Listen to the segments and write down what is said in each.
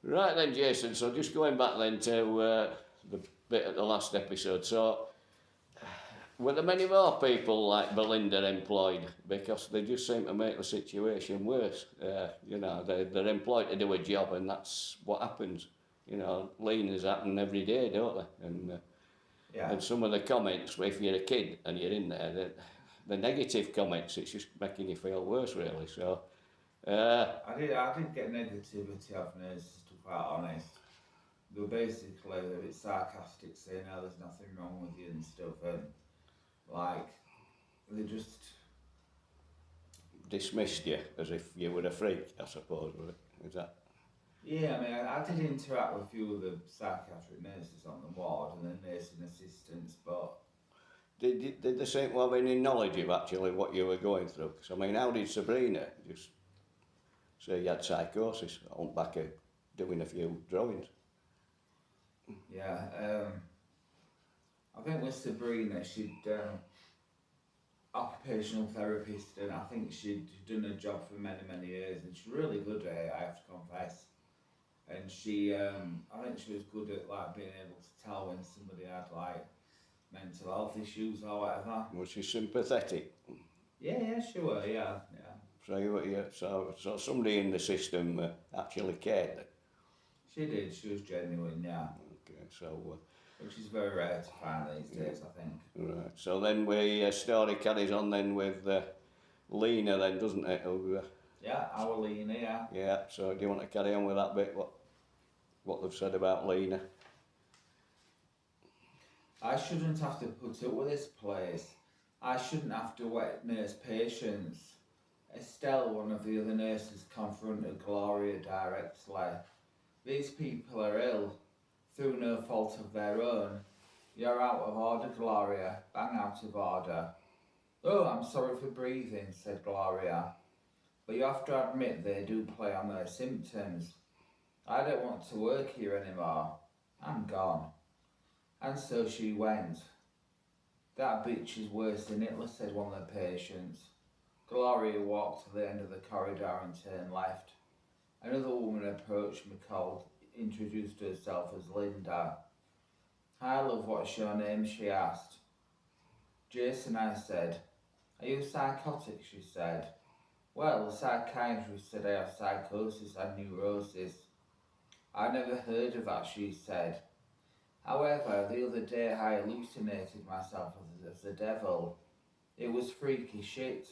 Right then, Jason, so just going back then to the bit at the last episode, so were there many more people like Belinda employed? Because they just seem to make the situation worse. They're employed to do a job and that's what happens. Leaners happen every day, don't they? And some of the comments, if you're a kid and you're in there, the negative comments, it's just making you feel worse, really. So, I did get negativity off nurses, to be quite honest. They were basically a bit sarcastic, saying, "Oh, there's nothing wrong with you" and stuff, and like they just dismissed you as if you were a freak, I suppose. Is that? Yeah, I mean, I did interact with a few of the psychiatric nurses on the ward and the nursing assistants, but Did they seem to have any knowledge of actually what you were going through? Because I mean, how did Sabrina just say you had psychosis on back of doing a few drawings? yeah, I think with Sabrina, she'd occupational therapist, and I think she'd done a job for many years, and she's really good at it, I have to confess. And she, I think she was good at like being able to tell when somebody had like mental health issues or whatever. Was she sympathetic? Yeah, sure, yeah. So somebody in the system actually cared then? She did, she was genuine, yeah. Okay, so... Which is very rare to find these days, I think. Right, so then we story carries on then with Lena then, doesn't it? Yeah, our Lena, yeah. Yeah, so do you want to carry on with that bit, what they've said about Lena? I shouldn't have to put up with this place. I shouldn't have to wet nurse patients. Estelle, one of the other nurses, confronted Gloria directly. These people are ill, through no fault of their own. You're out of order, Gloria. Bang out of order. Oh, I'm sorry for breathing, said Gloria. But you have to admit they do play on their symptoms. I don't want to work here anymore. I'm gone. And so she went. That bitch is worse than Hitler, said one of the patients. Gloria walked to the end of the corridor and turned left. Another woman approached McCall, introduced herself as Linda. "Hi love, what's your name?" she asked. "Jason," I said. "Are you psychotic?" she said. "Well, the psychiatrist said I have psychosis and neurosis." "I never heard of that," she said. "However, the other day I hallucinated myself as the devil. It was freaky shit.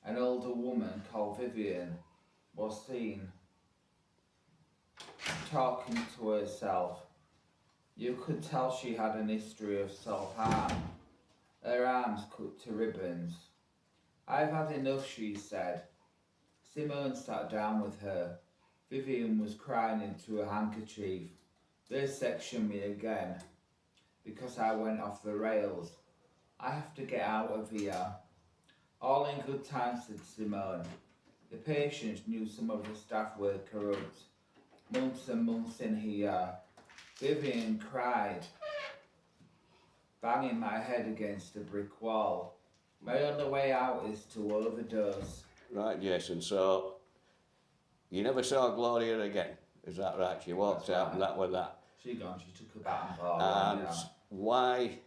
An older woman called Vivian was seen talking to herself. You could tell she had an history of self-harm. Her arms cut to ribbons. I've had enough, she said. Simone sat down with her. Vivian was crying into a handkerchief. They sectioned me again because I went off the rails. I have to get out of here. All in good time, said Simone. The patients knew some of the staff were corrupt. Months and months in here. Vivian cried, banging my head against a brick wall. My only way out is to overdose. Right, Jason, so you never saw Gloria again, is that right? She walked out and that was that. She gone, she took a bat and ball. And why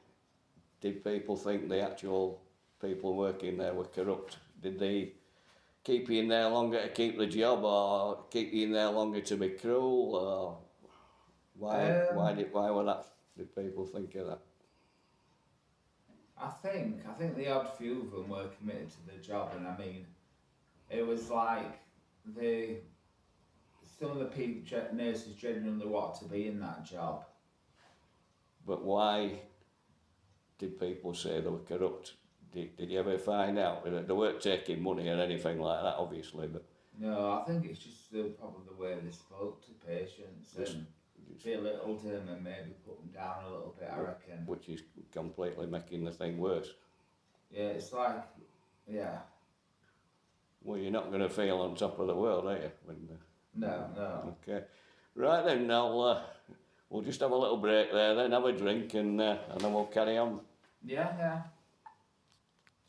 did people think the actual people working there were corrupt? Did they keep you in there longer to keep the job, or keep you in there longer to be cruel, or why did people think of that? I think the odd few of them were committed to the job, and I mean, it was like some of the nurses genuinely wanted to be in that job. But why did people say they were corrupt? Did you ever find out? They weren't taking money or anything like that, obviously, but... No, I think it's just probably the way they spoke to patients and belittled them and maybe put them down a little bit, I reckon. Which is completely making the thing worse. Yeah, it's like, yeah. Well, you're not going to feel on top of the world, are you? No. Okay. Right then, we'll just have a little break there then, have a drink and then we'll carry on. Yeah.